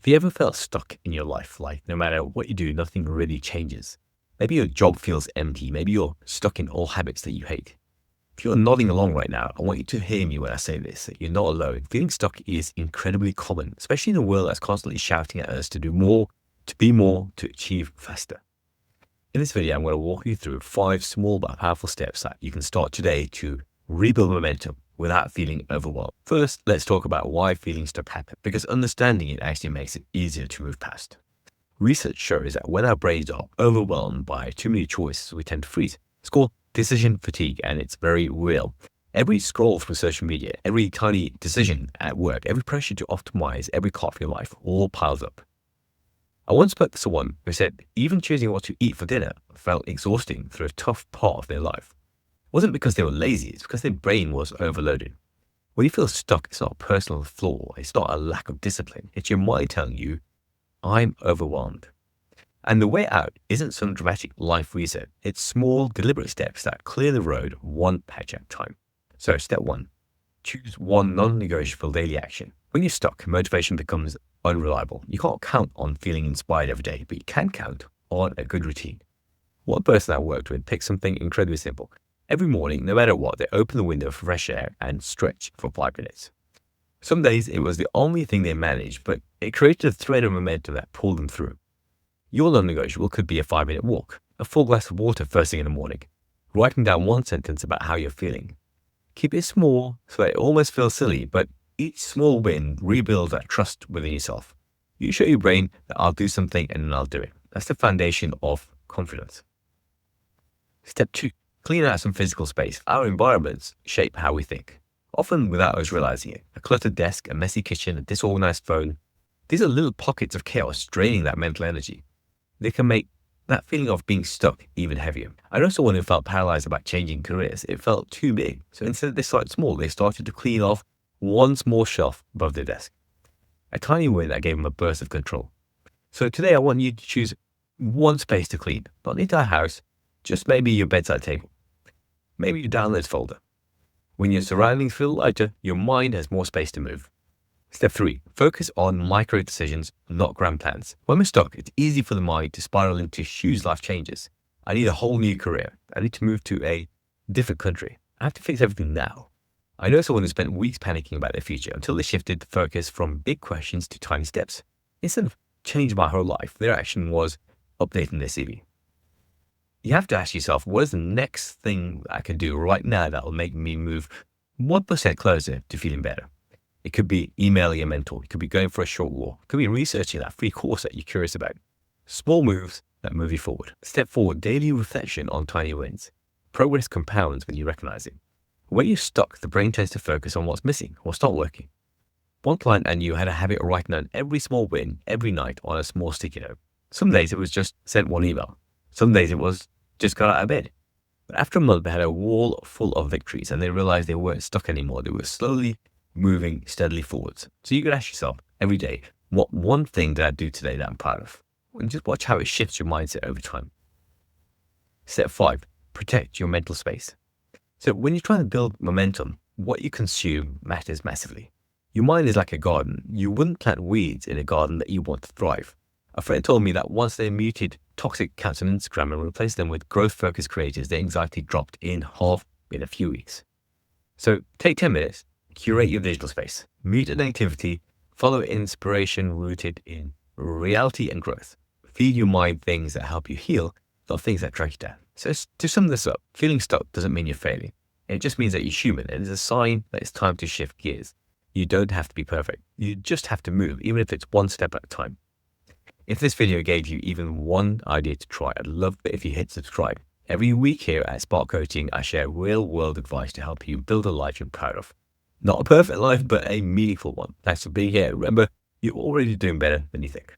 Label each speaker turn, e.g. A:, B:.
A: Have you ever felt stuck in your life? Like no matter what you do, nothing really changes. Maybe your job feels empty. Maybe you're stuck in old habits that you hate. If you're nodding along right now, I want you to hear me when I say this. That you're not alone. Feeling stuck is incredibly common, especially in a world that's constantly shouting at us to do more, to be more, to achieve faster. In this video, I'm going to walk you through 5 small but powerful steps that you can start today to rebuild momentum without feeling overwhelmed. First, let's talk about why feeling stuck happens, because understanding it actually makes it easier to move past. Research shows that when our brains are overwhelmed by too many choices, we tend to freeze. It's called decision fatigue, and it's very real. Every scroll through social media, every tiny decision at work, every pressure to optimize every part of your life all piles up. I once spoke to someone who said even choosing what to eat for dinner felt exhausting through a tough part of their life. It wasn't because they were lazy, it's because their brain was overloaded. When you feel stuck, it's not a personal flaw, it's not a lack of discipline, it's your mind telling you, I'm overwhelmed. And the way out isn't some dramatic life reset, it's small, deliberate steps that clear the road one patch at a time. So step 1, choose one non-negotiable daily action. When you're stuck, motivation becomes unreliable. You can't count on feeling inspired every day, but you can count on a good routine. One person I worked with picked something incredibly simple. Every morning, no matter what, they open the window for fresh air and stretch for 5 minutes. Some days it was the only thing they managed, but it created a thread of momentum that pulled them through. Your non-negotiable could be a 5-minute walk, a full glass of water first thing in the morning, writing down one sentence about how you're feeling. Keep it small so that it almost feels silly, but each small win rebuilds that trust within yourself. You show your brain that I'll do something and then I'll do it. That's the foundation of confidence. Step 2, clean out some physical space. Our environments shape how we think, often without us realizing it. A cluttered desk, a messy kitchen, a disorganized phone. These are little pockets of chaos draining that mental energy. They can make that feeling of being stuck even heavier. I know someone who felt paralyzed about changing careers. It felt too big. So instead they started small. They started to clean off one small shelf above their desk. A tiny win that gave them a burst of control. So today I want you to choose one space to clean, not the entire house, just maybe your bedside table, maybe your downloads folder. When your surroundings feel lighter, your mind has more space to move. Step 3, focus on micro decisions, not grand plans. When we're stuck, it's easy for the mind to spiral into huge life changes. I need a whole new career. I need to move to a different country. I have to fix everything now. I know someone who spent weeks panicking about their future until they shifted the focus from big questions to tiny steps. Instead of changing my whole life, their action was updating their CV. You have to ask yourself, what is the next thing I can do right now that will make me move 1% closer to feeling better? It could be emailing a mentor. It could be going for a short walk. It could be researching that free course that you're curious about. Small moves that move you forward. Step 4, daily reflection on tiny wins. Progress compounds when you recognize it. When you're stuck, the brain tends to focus on what's missing, what's not working. One client I knew had a habit of writing down every small win every night on a small sticky note. Some days it was just sent one email. Some days it was just got out of bed. But after a month, they had a wall full of victories and they realized they weren't stuck anymore. They were slowly moving steadily forwards. So you could ask yourself every day, what one thing did I do today that I'm proud of? And just watch how it shifts your mindset over time. Step 5, protect your mental space. So when you're trying to build momentum, what you consume matters massively. Your mind is like a garden. You wouldn't plant weeds in a garden that you want to thrive. A friend told me that once they muted toxic accounts on Instagram and replaced them with growth-focused creators, their anxiety dropped in half in a few weeks. So take 10 minutes, curate your digital space, mute negativity, follow inspiration rooted in reality and growth. Feed your mind things that help you heal, not things that drag you down. So to sum this up, feeling stuck doesn't mean you're failing. It just means that you're human and it's a sign that it's time to shift gears. You don't have to be perfect. You just have to move, even if it's one step at a time. If this video gave you even one idea to try, I'd love it if you hit subscribe. Every week here at Spark Coaching, I share real-world advice to help you build a life you're proud of. Not a perfect life, but a meaningful one. Thanks for being here. Remember, you're already doing better than you think.